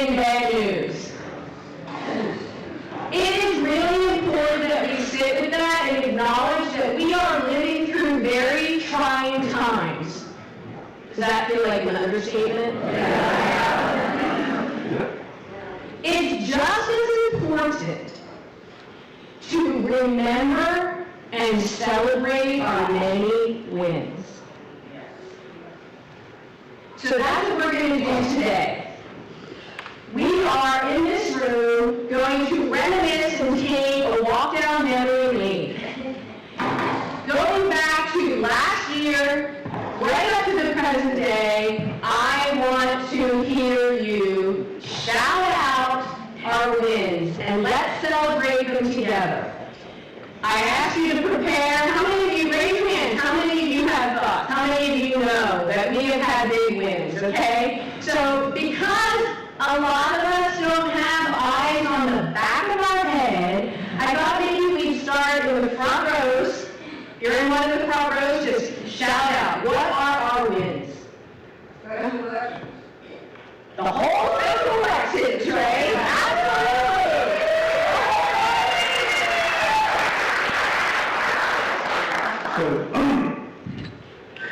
in bad news. It is really important that we sit with that and acknowledge that we are living through very trying times. Does that feel like an understatement? It's just as important to remember and celebrate our many wins. So that's what we're going to do today. We are in this room going to reminisce and take a walk down memory lane. Going back to last year, right up to the present day, I want to hear you shout out our wins and let's celebrate them together. I asked you to prepare. How many of you, raise your hand, how many of you have thoughts? How many of you know that we have had big wins, okay? So because a lot of us don't have eyes on the back of our head, I thought maybe we'd start in the front rows. If you're in one of the front rows, just shout out. What are our wins? The whole special election, Trey. Absolutely. So,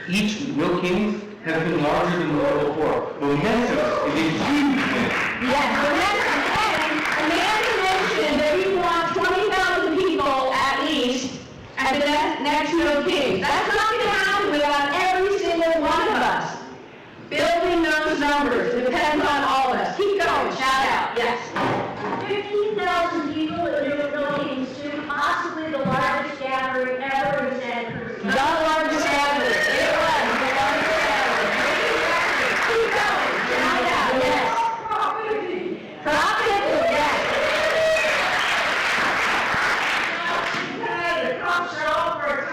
each Real Kings has been larger than the world before. But Memphis is a huge win. Yes, Amanda mentioned that we want 20,000 people at least at the next Real Kings. That's not going to happen without every single one of us building those numbers. It depends on all of us. Keep going. Shout out. Yes. 15,000 people at New Real Kings 2, possibly the largest gathering ever in Santa Cruz. The largest gathering. It was the largest gathering. Keep going. Shout out. Yes. Profit. Yes. Hey, the cops are all for a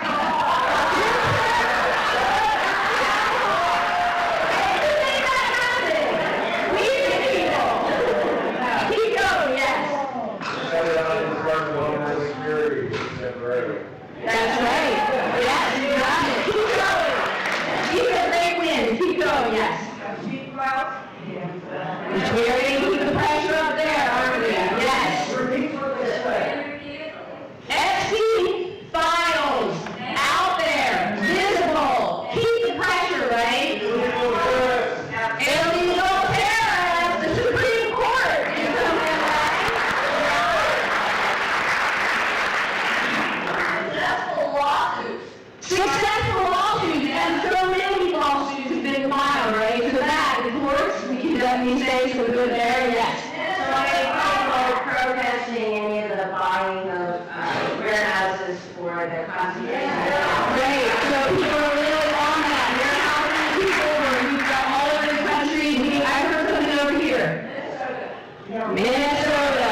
That's right. Yes, you got it. Keep going. These are great wins. Keep going. Yes. We're going to keep the pressure up there, aren't we? Yes. FC files out there, visible. Keep the pressure, right? Illegal tariffs. The Supreme Court is coming in, right? Successful lawsuits, and so many lawsuits have been filed, right? So that, of course, we can definitely say some good there, yes. So many people are protesting any of the buying of warehouses for the concentration camps. Great, so people are really on that. Warehouses, people, we've got all over the country. I heard something over here. Minnesota.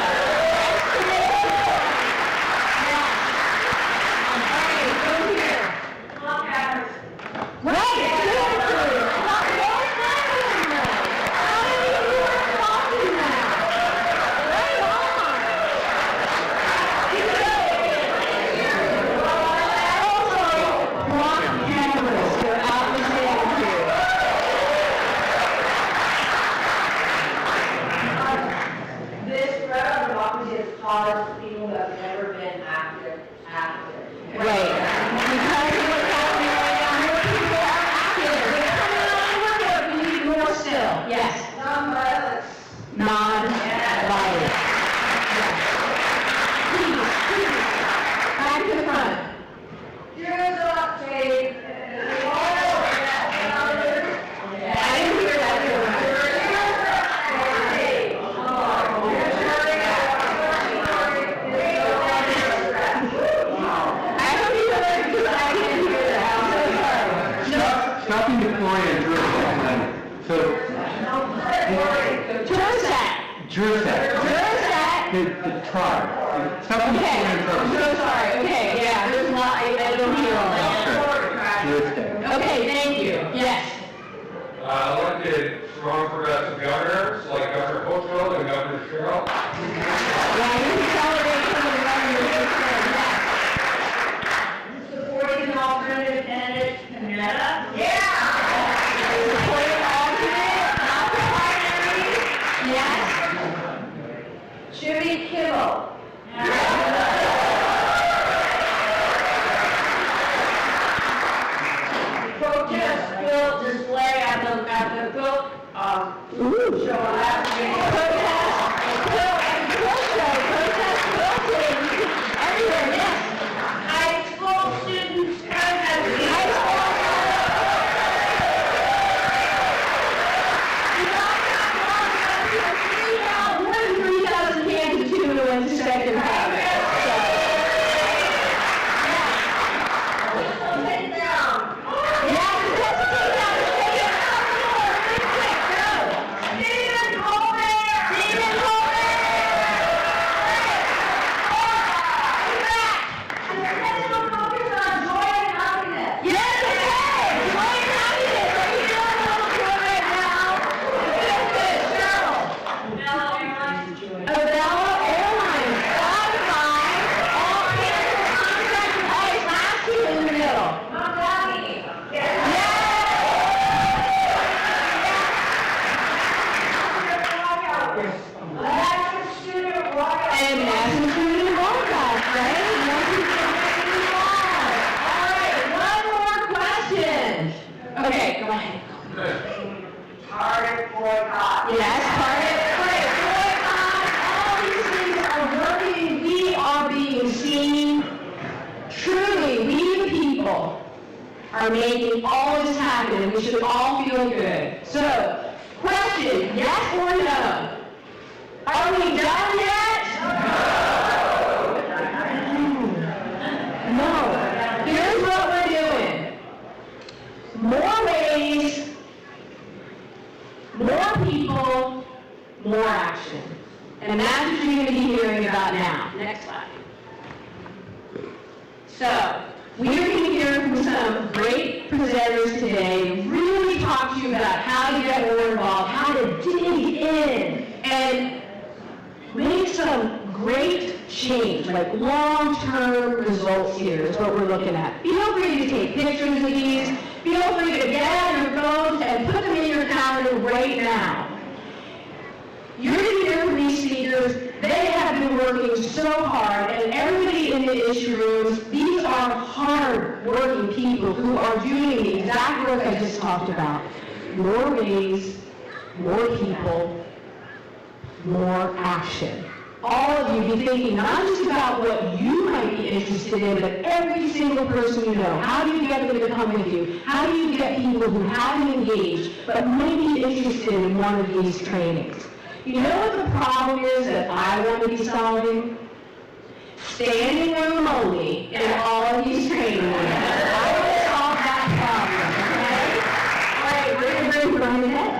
People who have never been active. Right. Because of what's happening right now, more people are active. They're coming out of work. We need more still. Yes. Non-violence. Non-violence. Yes. Please. Back to the front. Here's up, Jade. I didn't hear that. Stopping Victoria and Jurisat. The tribe. Stopping Okay, Victoria and I'm so sorry. Okay, yeah, there's a lot, I don't hear all that. Jurisat. Okay, thank you. Yes. Elected strong progressive governors like Governor Hochschild and Governor Sherrill. Yeah, you can celebrate some of the governors that said yes. Supporting an alternative candidate, Panetta. Supporting alternate, not the primary. Yes. Ooh. Protest, quilting, everywhere, yes. High school students protesting. High school. More than 3,000 cans of tuna went to second harvest. Sit down. Stephen Colbert. And the original focus on joy and happiness. Yes, okay. Joy and happiness. Are you feeling a little joy right now? Feel good, Cheryl. Avella Airlines, Spotify, all cancel contract with ice, last two in the middle. Mom, Daddy. National student walkout. And National Student Walkout, right? National Student Walkout. All right, one more question. Okay, go ahead. Target boycott. Yes, Target, great, boycott, all these things are working, we are being seen. Truly, we the people are making all this happen, and we should all feel good. So, question, yes or no? Are we done yet? No. Here's what we're doing. More ways, more people, more action. And that's what you're going to be hearing about now. Next slide. So, we are going to hear from some great presenters today, really talk to you about how to get more involved, how to dig in, and make some great change, like long-term results here is what we're looking at. Feel free to take pictures of these. Feel free to get out your phones and put them in your calendar right now. You're going to hear from these speakers. They have been working so hard, and everybody in the issue rooms, these are hard-working people who are doing the exact work I just talked about. More ways, more people, more action. All of you be thinking not just about what you might be interested in, but every single person you know. How do you get them to come with you? How do you get people who haven't engaged but may be interested in one of these trainings? You know what the problem is that I want to be solving? Standing room only in all of these trainings. I want to solve that problem, okay? All right, we're going to bring Brian ahead.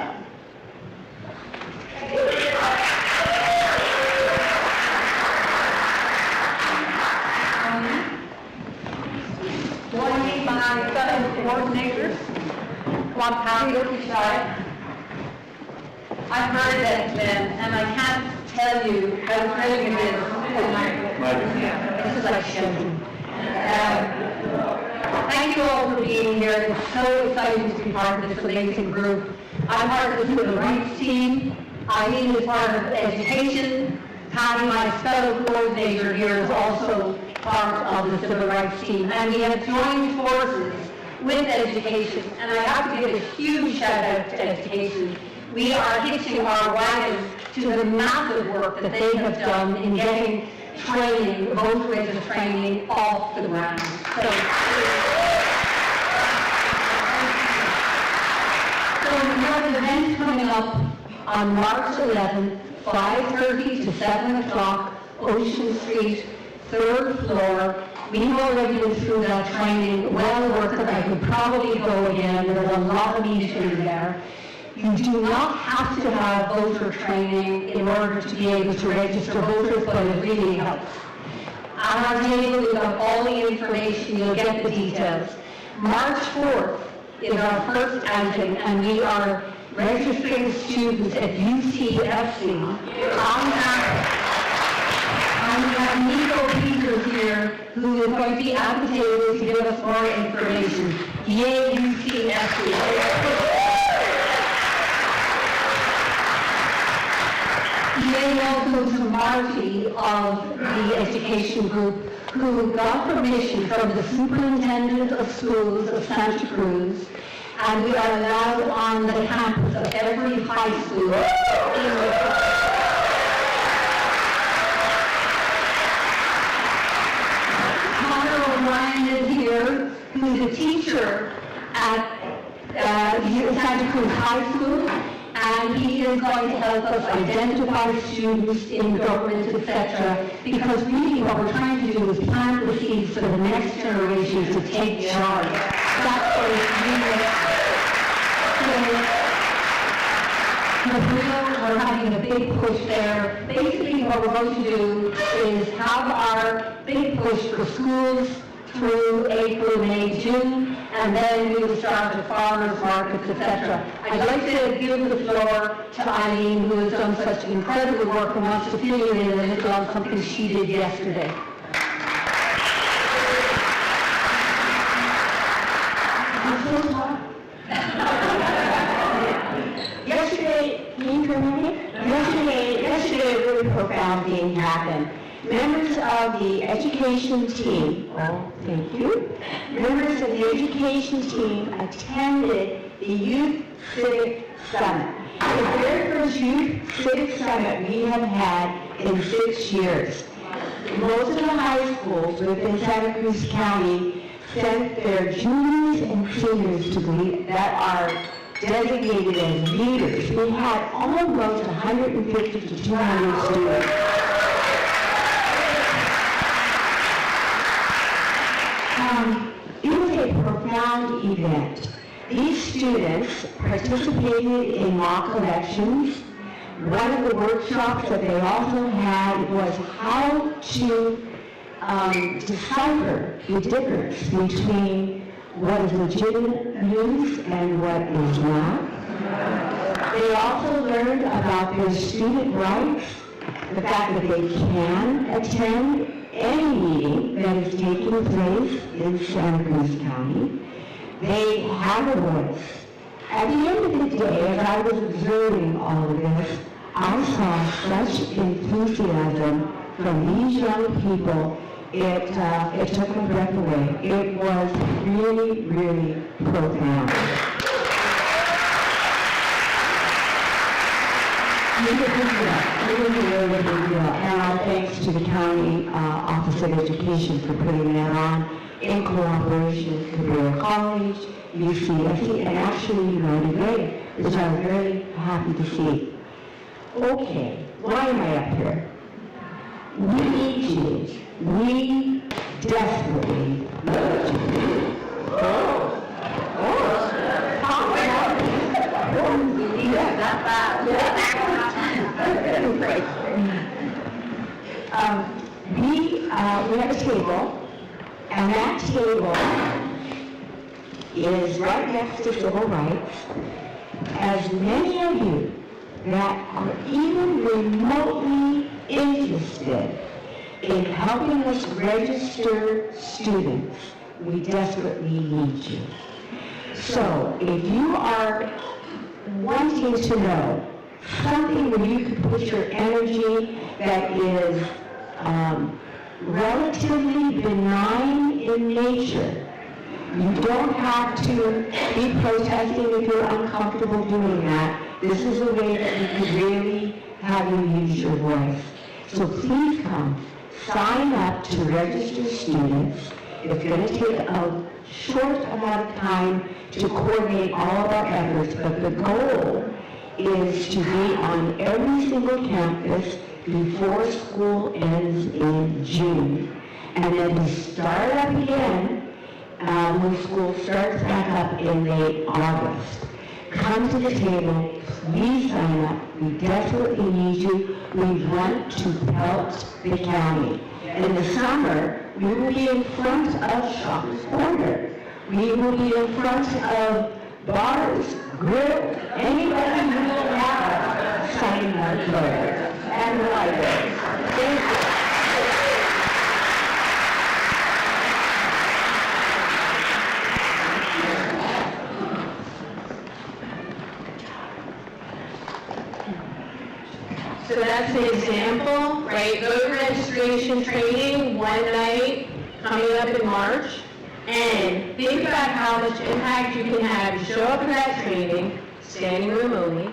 Joining my fellow coordinators, one pound each side. I've heard that, and I can't tell you how thrilling it is. This is like shaking. Thank you all for being here. It's so exciting to be part of this amazing group. I'm part of the civil rights team. Eileen is part of education. Patty, my fellow coordinator here, is also part of the civil rights team. And we have joined forces with education. And I have to give a huge shout out to education. We are hitching our wagon to the massive work that they have done in getting training, both ways of training, off the ground. So we have an event coming up on March 11th, 5:30 to 7 o'clock, Ocean Street, 3rd floor. We've already been through that training, well worth it. I could probably go again. There's a lot of meetings there. You do not have to have voter training in order to be able to register voters, but it really helps. On our table, we've got all the information. You'll get the details. March 4th is our first outing, and we are registering students at UCFC on campus. And we have Nico Peters here, who is going to be at the table to give us more information. Yay, UCFC. Yay also to Marty of the education group, who got permission from the superintendent of schools of Santa Cruz and we are allowed on the campus of every high school in the Ryan is here, who's a teacher at Santa Cruz High School, and he is going to help us identify students in government, etc. Because really what we're trying to do is plant the seeds for the next generation to take charge. That's what it's really. We're having a big push there. Basically what we're going to do is have our big push for schools through April, May, June, and then we will start at farmers markets, etc. I'd like to give the floor to Eileen, who has done such incredible work and wants to fill you in a little on something she did yesterday. Yesterday a really profound thing happened. Members of the education team, thank you. Members of the education team attended the Youth Civic Summit. The very first Youth Civic Summit we have had in 6 years. Most of the high schools within Santa Cruz County sent their juniors and seniors to that are designated as leaders. We had almost 150 to 200 students. It was a profound event. These students participated in mock elections. One of the workshops that they also had was how to decipher the difference between what is legitimate news and what is not. They also learned about their student rights, the fact that they can attend any meeting that is taking place in Santa Cruz County. They have a voice. At the end of the day, as I was observing all of this, I saw such enthusiasm from these young people. It took my breath away. It was really, really profound. And our thanks to the County Office of Education for putting that on in cooperation with Career College, UCSC, and actually United Way, which I was very happy to see. Okay, why am I up here? We need you. We desperately need you. We have a table, and that table is right next to civil rights. As many of you that are even remotely interested in helping us register students, we desperately need you. So if you are wanting to know something where you can put your energy that is relatively benign in nature, you don't have to be protesting if you're uncomfortable doing that. This is a way that we can really have you use your voice. So please come, sign up to register students. It's going to take a short amount of time to coordinate all of our efforts, but the goal is to be on every single campus before school ends in June, and then to start up again when school starts back up in late August. Come to the table, please sign up. We desperately need you. We want to help the county. In the summer, we will be in front of Shoppers Corner. We will be in front of bars, grills, anybody who will have signing our clothes and libraries. Thank you. So that's the example, right? Voter registration training, one night, coming up in March. And think about how much impact you can have. You show up for that training, standing room only,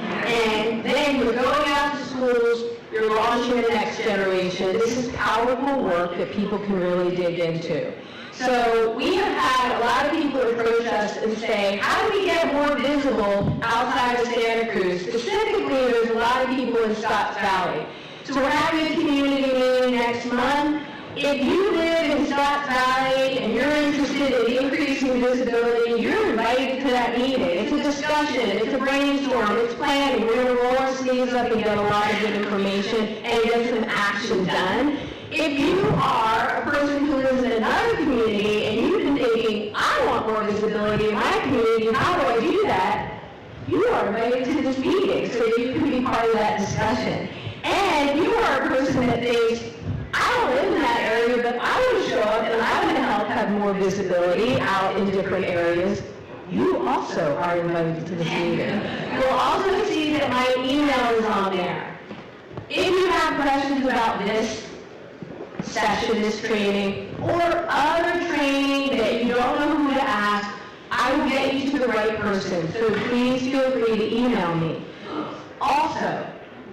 and then you're going out to schools, you're launching the next generation. This is powerful work that people can really dig into. So we have had a lot of people approach us and say, how do we get more visible outside of Santa Cruz? Specifically, there's a lot of people in Scotts Valley. So we're having a community meeting next month. If you live in Scotts Valley and you're interested in increasing visibility, you're invited to that meeting. It's a discussion, it's a brainstorm, it's planning. We're going to roll our sleeves up and get a lot of good information and get some action done. If you are a person who lives in another community and you've been thinking, I want more visibility in my community, how do I do that? You are invited to this meeting so that you can be part of that discussion. And you are a person that thinks, I don't live in that area, but I want to show up and I want to help have more visibility out in different areas. You also are invited to this meeting. You'll also see that my email is on there. If you have questions about this session, this training, or other training that you don't know who to ask, I will get you to the right person. So please feel free to email me. Also,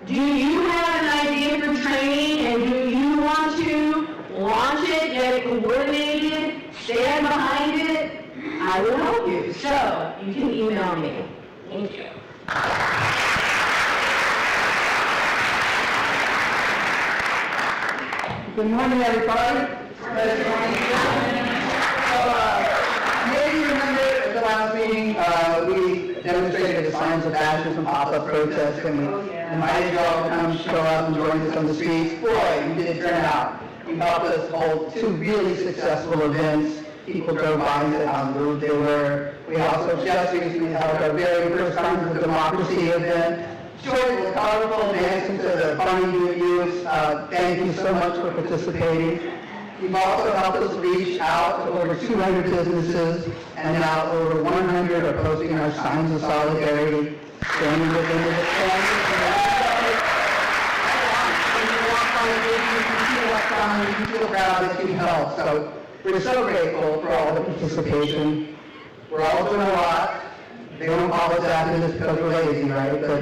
do you have an idea for training and do you want to launch it, get it coordinated, stand behind it? I will help you. So you can email me. Thank you. Good morning, everybody. Maybe you remember at the last meeting, we demonstrated the signs of fascism pop-up protest, and we invited you all to come show up and join us on the streets. Boy, you did turn out. You helped us hold 2 really successful events. People drove by and said how moved they were. We also just recently held our very first Signs of Democracy event. Short was colorful, dancing to the funny youth. Thank you so much for participating. You've also helped us reach out to over 200 businesses, and now over 100 are posting our signs of solidarity, standing within the you can feel proud that you helped. So we're so grateful for all the participation. We're all doing a lot. They don't call us after this because we're lazy, right? But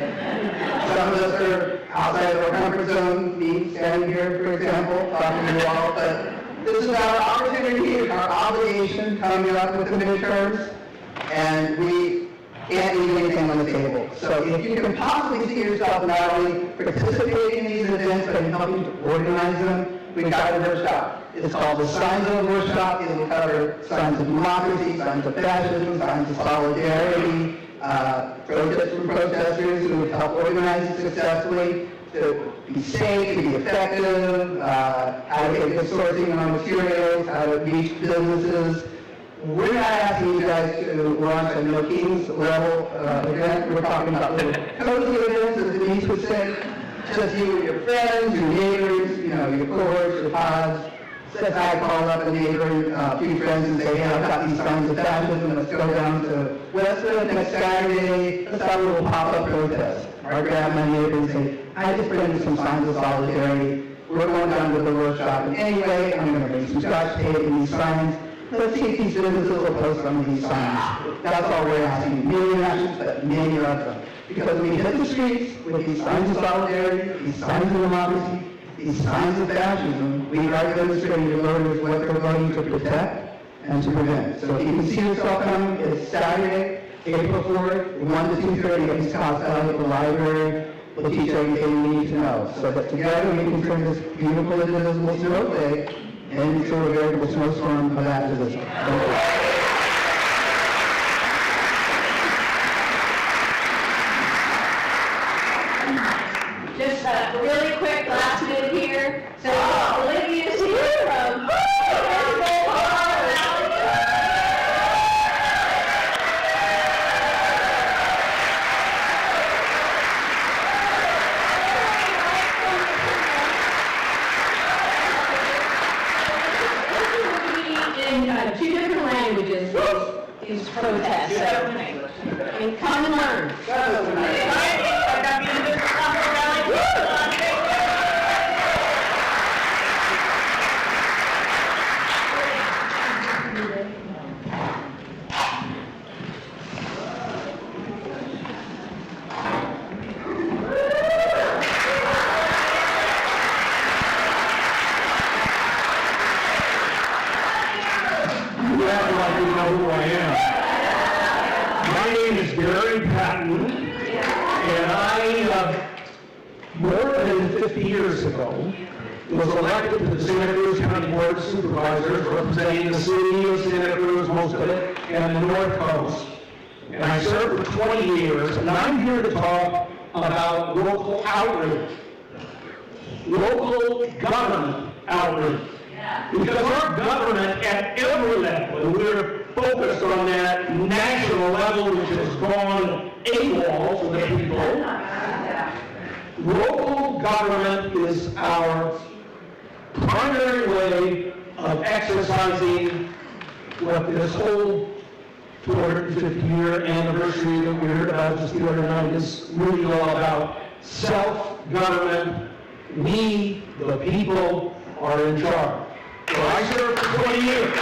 some of us are outside of our comfort zone, me standing here, for example, talking to you all. But this is our opportunity, our obligation coming up with the midterms, and we can't leave anything on the table. So if you can possibly see yourself not only participating in these events, but in helping to organize them, we've got a workshop. It's called the Signs of Workshop. It will cover signs of democracy, signs of fascism, signs of solidarity, protests from protesters who have helped organize it successfully, to be safe, to be effective, how to get good sourcing on materials, how to reach businesses. We're not asking you guys to launch a no kings level event. We're talking about little cozy events, as Denise would say. Just you and your friends, your neighbors, your cohorts, your pods. Says I call up a neighbor, a few friends, and say, hey, I've got these signs of fascism. Let's go down to Westwood next Saturday. Let's have a little pop-up protest. Or I grab my neighbor and say, I just printed some signs of solidarity. We're going down to the workshop. And anyway, I'm going to bring some scotch tape and these signs. Let's see if these businesses will post some of these signs. That's all we're asking. Million actions, but many of them. Because we hit the streets with these signs of solidarity, these signs of democracy, these signs of fascism, we are demonstrating to voters what they're voting to protect and to prevent. So if you can see yourself coming, it's Saturday, April 4th, 1 to 2:30 at East Coast Valley at the library. We'll teach you everything you need to know. So that together we can turn this beautiful indivisible snow day into a veritable snowstorm of activism. Thank you. Just a really quick last minute here. So Olivia's here from in 2 different languages, these protests. And come and learn. Manhattan, and I, more than 50 years ago, was elected to the Santa Cruz County Board of Supervisors, representing the city of Santa Cruz, most of it, and the North Coast. And I served for 20 years, and I'm here to talk about local outreach, local government outreach. Because our government at every level, and we're focused on that national level, which has gone AWOL for the people, local government is our primary way of exercising what this whole 250-year anniversary that we heard about just the other night is really all about. Self-government. We, the people, are in charge. So I served for 20 years.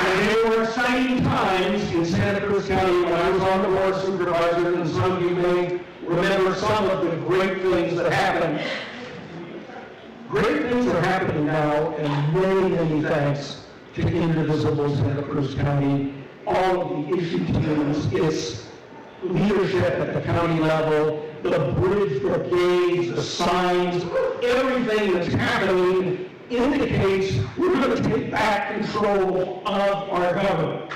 And there were exciting times in Santa Cruz County when I was on the board of supervisors, and some of you may remember some of the great things that happened. Great things are happening now, and many, many thanks to Indivisible Santa Cruz County, all of the issue teams, its leadership at the county level, the bridge brigades, the signs, everything that's happening indicates we're going to take back control of our government.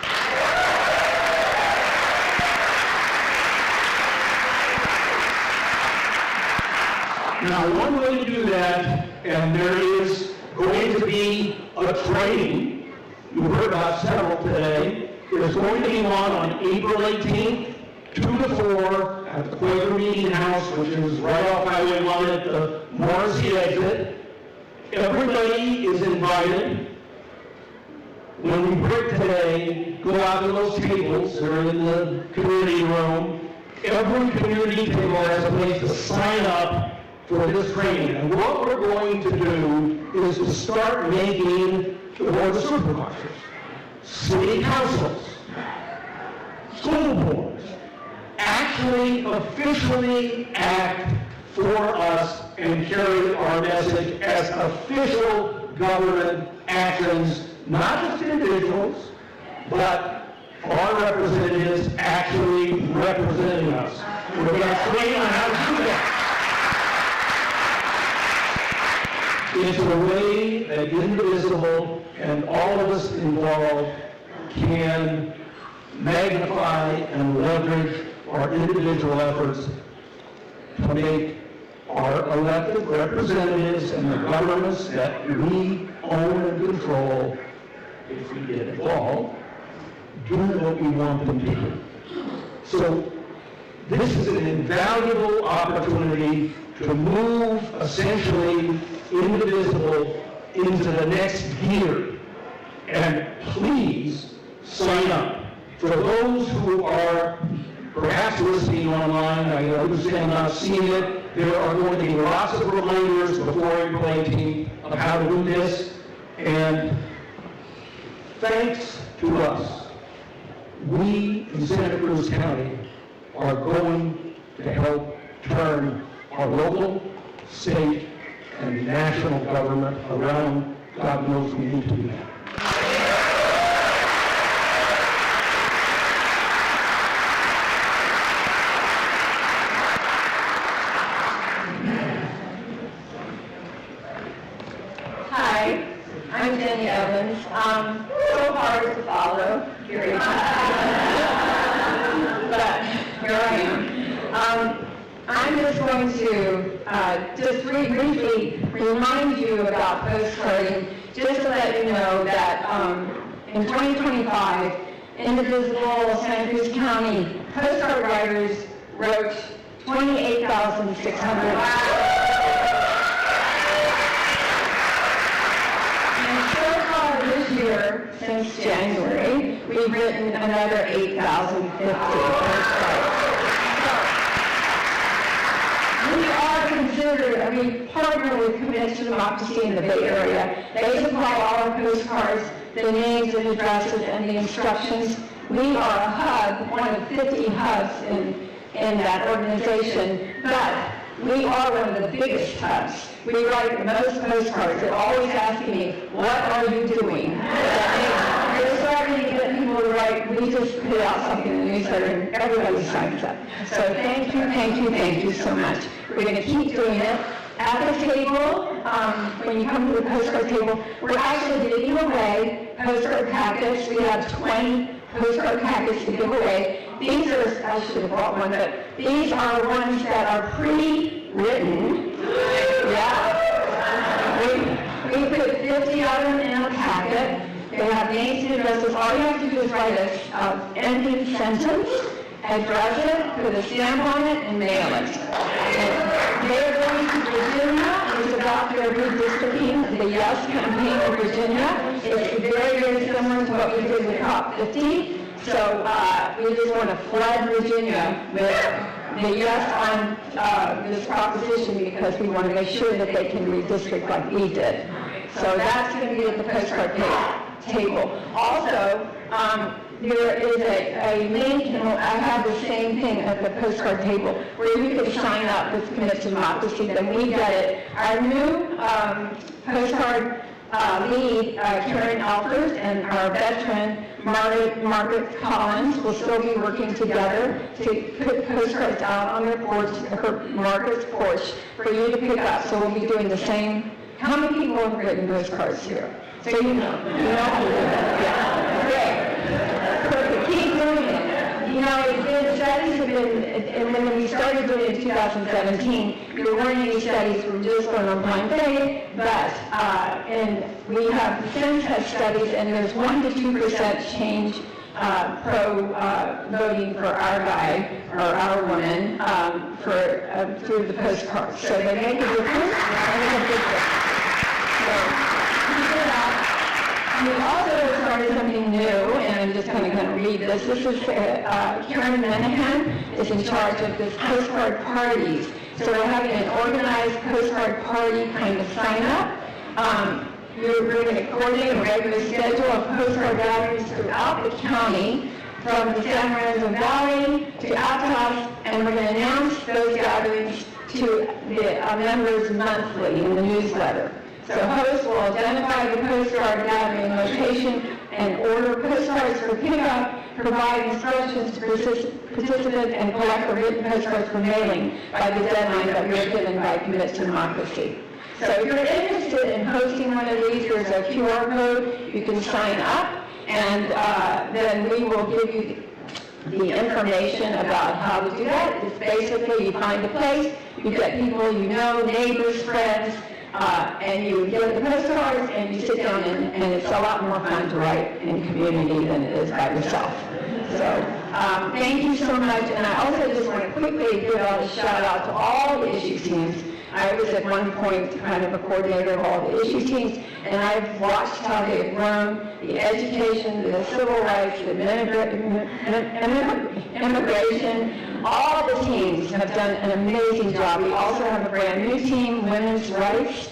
Now, one way to do that, and there is going to be a training, you heard about several today, there's going to be one on April 18th, 2 to 4, at the Quaker Meeting House, which is right off Highway 1 at the Morrissey exit. Everybody is invited. When we break today, go out to those tables, they're in the community room. Every community table has a place to sign up for this training. And what we're going to do is to start making the Board of Supervisors, city councils, school boards, actually officially act for us and carry our message as official government actions, not just individuals, but our representatives actually representing us. We're going to train on how to do that. It's a way that Indivisible and all of us involved can magnify and leverage our individual efforts to make our elected representatives and the governments that we own and control, if we get involved, do what we want them to do. So this is an invaluable opportunity to move essentially Indivisible into the next gear. And please sign up. For those who are perhaps listening online, I understand not seeing it, there are going to be lots of reminders before April 18th of how to do this. And thanks to us, we in Santa Cruz County are going to help turn our local, state, and national government around. God knows we need to do that. Hi, I'm Jenny Evans. So hard to follow, here but here I am. I'm just going to just briefly remind you about postcarding, just to let you know that in 2025, Indivisible Santa Cruz County postcard writers wrote 28,600. Year, since January, we've written another 8,050 postcards. We are considered, we partner with Committed to Democracy in the Bay Area. They supply all our postcards, the names and addresses and the instructions. We are a hub, one of 50 hubs in that organization, but we are one of the biggest hubs. We write the most postcards. They're always asking me, what are you doing? We're starting to get people to write we just put out something in the newsletter and everybody signs up. So thank you so much. We're going to keep doing it. At the table, when you come to the postcard table, we're actually giving away postcard packets. We have 20 postcard packets to give away. These are, I should have brought one, but these are ones that are pre-written. Yeah. We put 50 of them in a packet. They have names and addresses. All you have to do is write a ending sentence, address it, put a stamp on it, and mail it. They're going to Virginia. It's about their redistricting, the Yes campaign in Virginia. It's very, very similar to what we did with Prop 50. So we just want to flood Virginia with the yes on this proposition because we want to make sure that they can redistrict like we did. So that's going to be at the postcard table. Also, there is a link, and I have the same thing at the postcard table, where you can sign up with Commit to Democracy, then we get it. Our new postcard lead, Karen Alford, and our veteran, Margaret Collins, will still be working together to put postcards out on their porch, Margaret's porch, for you to pick up. So we'll be doing the same. How many people have written postcards here? So you know how to do that. Yeah. Great. Perfect. Keep doing it. You know, studies have been, and when we started doing it in 2017, there weren't any studies, we were just going on blind faith, but, and we have since had studies, and there's 1 to 2% change voting for our guy, or our woman, through the postcards. So they make a difference, and it's a big difference. So, keep it up. We also started something new, and I'm just going to read this. This is Karen Menahan is in charge of this postcard parties. So we're having an organized postcard party kind of sign up. We're going to coordinate a regular schedule of postcard gatherings throughout the county, from the San Lorenzo Valley to out to us, and we're going to announce those gatherings to the members monthly in the newsletter. So hosts will identify the postcard gathering location and order postcards for pickup, provide instructions to participants, and collect the written postcards for mailing by the deadline that we are given by Commit to Democracy. So if you're interested in hosting one of these, there's a QR code. You can sign up, and then we will give you the information about how to do that. It's basically you find a place, you get people you know, neighbors, friends, and you get the postcards and you sit down and it's a lot more fun to write in community than it is by yourself. So thank you so much, and I also just want to quickly give out a shout out to all the issue teams. I was at one point kind of a coordinator of all the issue teams, and I've watched how they've grown, the education, the civil rights, the immigration. All the teams have done an amazing job. We also have a brand new team, women's rights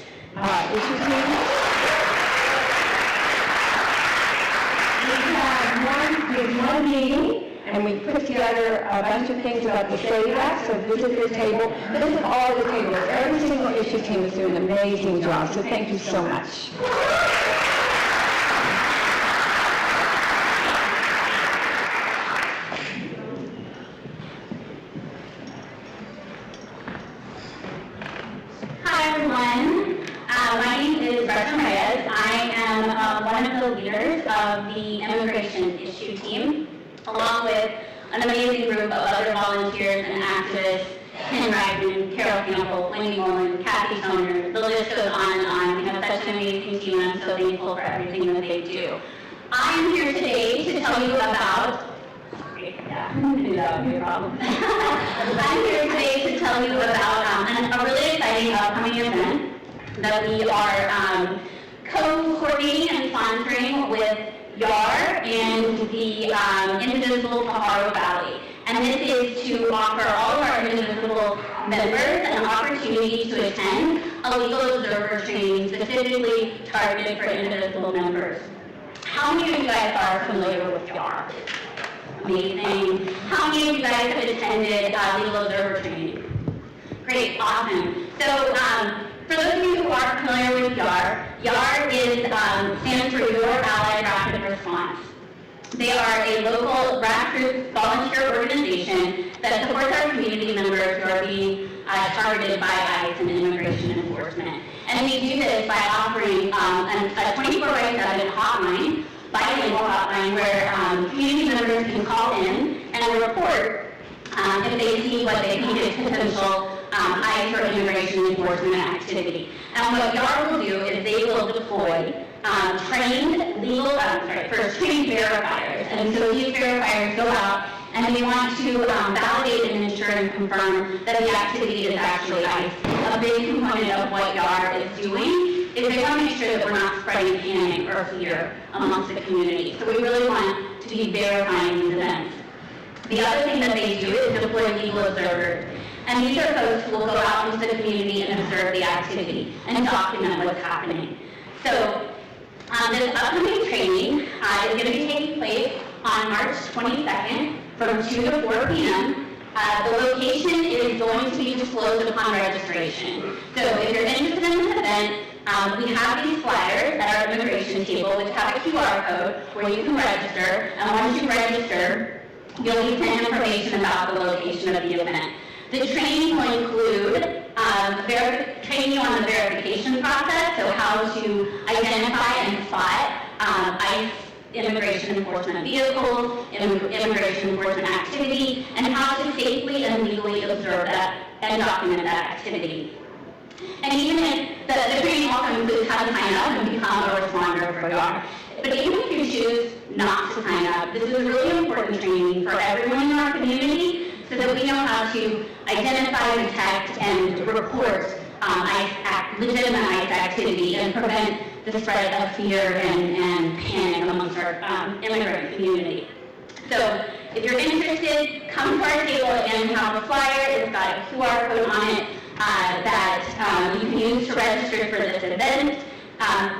issue team. We had one meeting, and we put together a bunch of things about the SAVE Act, so visit the table. Visit all the tables. Every single issue team is doing an amazing job, so thank you so much. Hi everyone, my name is Gretchen Reyes. I am one of the leaders of the immigration issue team, along with an amazing group of other volunteers and activists, Ken Reitman, Carol Campbell, Wendy Moreland, Kathy Toner. The list goes on and on. We have such an amazing team, and I'm so thankful for everything that they do. I am here today to tell you about that would be a problem. I'm here today to tell you about a really exciting upcoming event that we are co-coordinating and sponsoring with YAR and the Indivisible Pajaro Valley. And this is to offer all of our Indivisible members an opportunity to attend a legal observer training specifically targeted for Indivisible members. How many of you guys are familiar with YAR? Amazing. How many of you guys have attended legal observer training? Great, awesome. So for those of you who aren't familiar with YAR, YAR stands for Your Allied Rapid Response. They are a local grassroots volunteer organization that supports our community members who are being targeted by ICE and immigration enforcement. And we do this by offering a 24/7 hotline, bilingual hotline, where community members can call in and report if they see what they think is potential ICE or immigration enforcement activity. And what YAR will do is they will deploy trained verifiers. And so these verifiers go out and they want to validate and ensure and confirm that the activity is actually ICE. A big component of what YAR is doing is they want to make sure that we're not spreading panic or fear amongst the community. So we really want to be verifying these events. The other thing that they do is deploy legal observers. And these are folks who will go out into the community and observe the activity and document what's happening. So this upcoming training is going to be taking place on March 22nd from 2 to 4 p.m. The location is going to be disclosed upon registration. So if you're interested in this event, we have these flyers at our immigration table which have a QR code where you can register. And once you register, you'll be sent information about the location of the event. The training will include training on the verification process, so how to identify and spot ICE immigration enforcement vehicles, immigration enforcement activity, and how to safely and legally observe that and document that activity. And even if the training also includes how to sign up and become a responder for YAR. But even if you choose not to sign up, this is really important training for everyone in our community so that we know how to identify, detect, and report legitimate ICE activity and prevent the spread of fear and panic amongst our immigrant community. So if you're interested, come to our table. Again, we have a flyer. It's got a QR code on it that you can use to register for this event.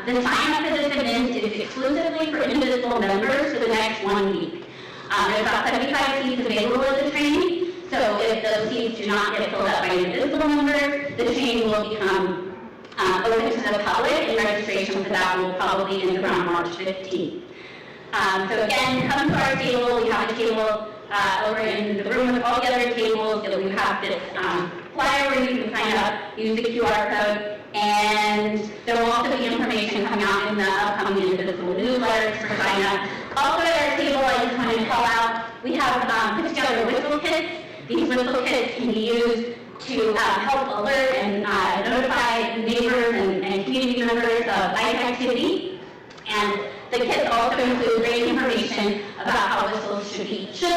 The sign-up for this event is exclusively for Indivisible members for the next 1 week. There's about 75 seats available at the training. So if those seats do not get filled up by Indivisible members, the training will become open to the public, and registration for that will probably end around March 15th. So again, come to our table. We have a table over in the room with all the other tables. So we have this flyer where you can sign up, use the QR code, and there will also be information coming out in the upcoming Indivisible newsletters for sign up. Also at our table, I just wanted to call out, we have put together whistle kits. These whistle kits can be used to help alert and notify neighbors and community members of ICE activity. And the kits also include great information about how whistles should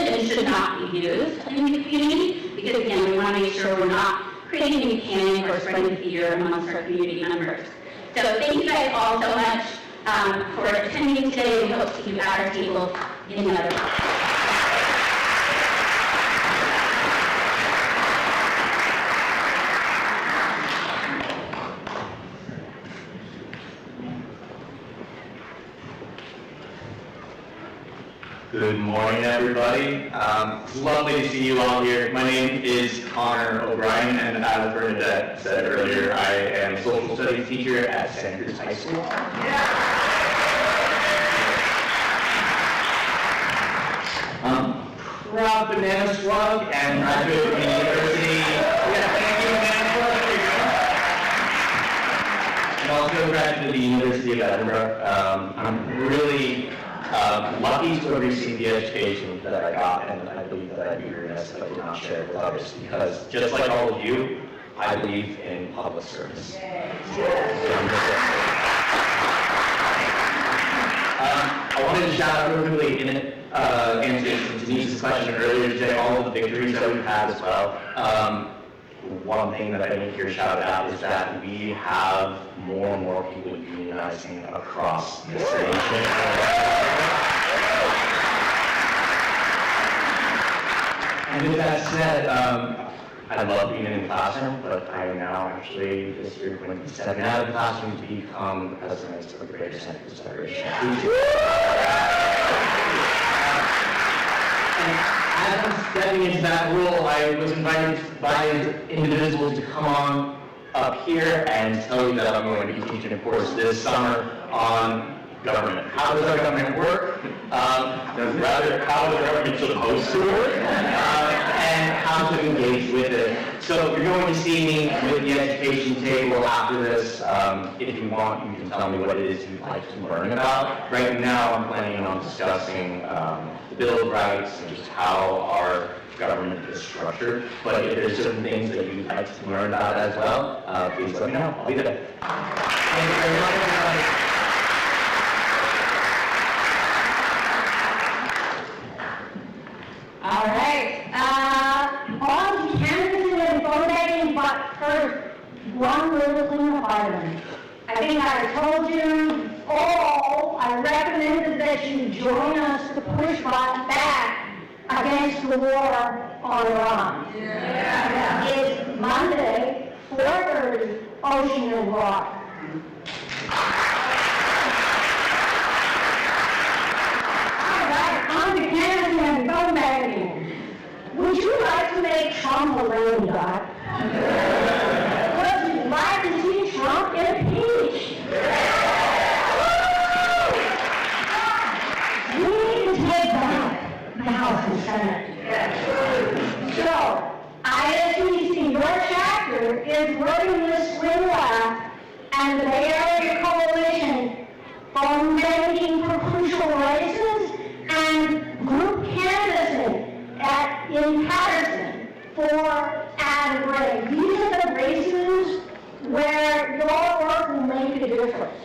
and should not be used in the community, because again, we want to make sure we're not creating any panic or spreading fear amongst our community members. So thank you guys all so much for attending today. We hope to see you at our table in another month. Good morning, everybody. It's lovely to see you all here. My name is Connor O'Brien, and as Bernadette said earlier, I am a social studies teacher at Santa Cruz High School. Proud Banana Slug and graduate from the university. Yeah, thank you, Banana Slug. And also graduate of the University of Edinburgh. I'm really lucky to have received the education that I got, and I believe that I'd be remiss if I did not share it with others, because just like all of you, I believe in public service. I wanted to shout out really quickly in answer to Denise's question earlier today, all of the victories that we've had as well. One thing that I didn't hear shouted out is that we have more and more people unionizing across this nation. And with that said, I love being in the classroom, but I am now actually this year going to be stepping out of the classroom to become president of the Greater Santa Cruz Federation. As I'm stepping into that role, I was invited by Indivisible to come on up here and tell you that I'm going to be teaching a course this summer on government. How does our government work? The rather how the government's supposed to work, and how to engage with it. So you're going to see me with the education table after this. If you want, you can tell me what it is you'd like to learn about. Right now, I'm planning on discussing the Bill of Rights and just how our government is structured. But if there's certain things that you'd like to learn about as well, please let me know. I'll be there. Thank you very much, everybody. All right, on to canvassing and voting, but first, one little thing about them. I think I told you all, I recommended that you join us to push back against the war on Iran. It's Monday, 4:30, Ocean and Rock. On to canvassing and voting. Would you like to make Trump a lame duck? Would you like to see Trump impeached? We need to take back the House and Senate. So, ISBC, your chapter is running this swing left, and the Bay Area Coalition fomenting for crucial races and group canvassing in Patterson for Ad Gray. These are the races where your work will make a difference.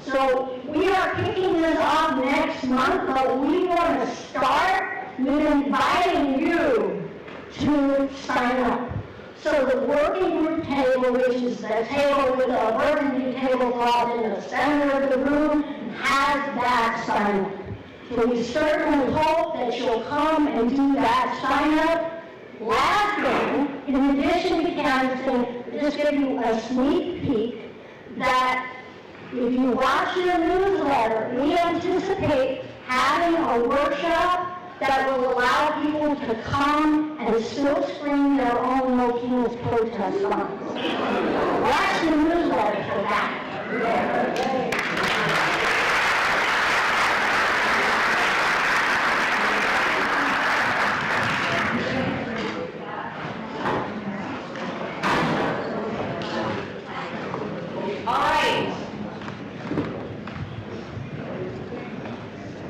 So we are kicking this off next month, but we want to start with inviting you to sign up. So the working group table, which is the table with a burgundy tablecloth in the center of the room, has that sign up. So we certainly hope that you'll come and do that sign up. Last thing, in addition to canvassing, just give you a sneak peek that if you watch your newsletter, we anticipate having a workshop that will allow people to come and still screen their own No Kings protest signs. Watch the newsletter for that.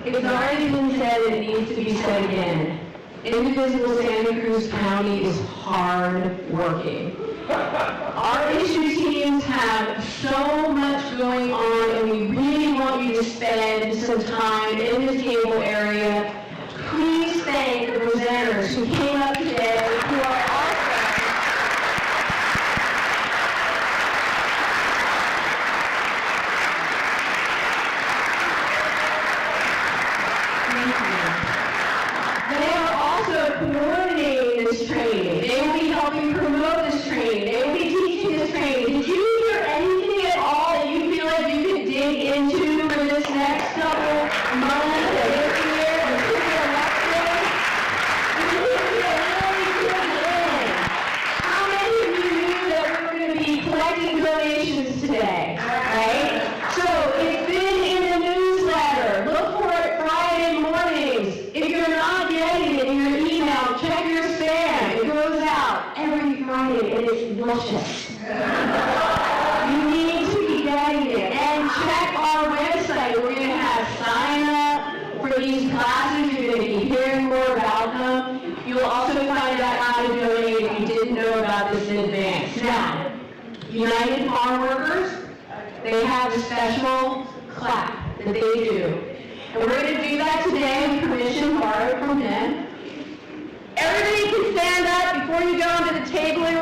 It's already been said, and it needs to be said again. Indivisible Santa Cruz County is hard working. Our issue teams have so much going on, and we really want you to spend some time in the table area. Please thank the presenters who came up today, who are also coordinating this training. They will be helping promote this training. They will be teaching this training. Did you hear anything at all that you feel like you can dig into for this next couple months and this year until the election? This is a really good thing. How many of you knew that we were going to be collecting donations today? Right? So it's been in the newsletter. Look for it Friday mornings. If you're not getting it in your email, check your spam. It goes out every Friday and it's delicious. You need to be getting it. And check our website. We're going to have sign up for these classes. You're going to be hearing more about them. You'll also find out how to donate if you didn't know about this in advance. Now, United Farm Workers, they have a special clap that they do. And we're going to do that today with permission borrowed from them. Everybody can stand up before you go into the table area.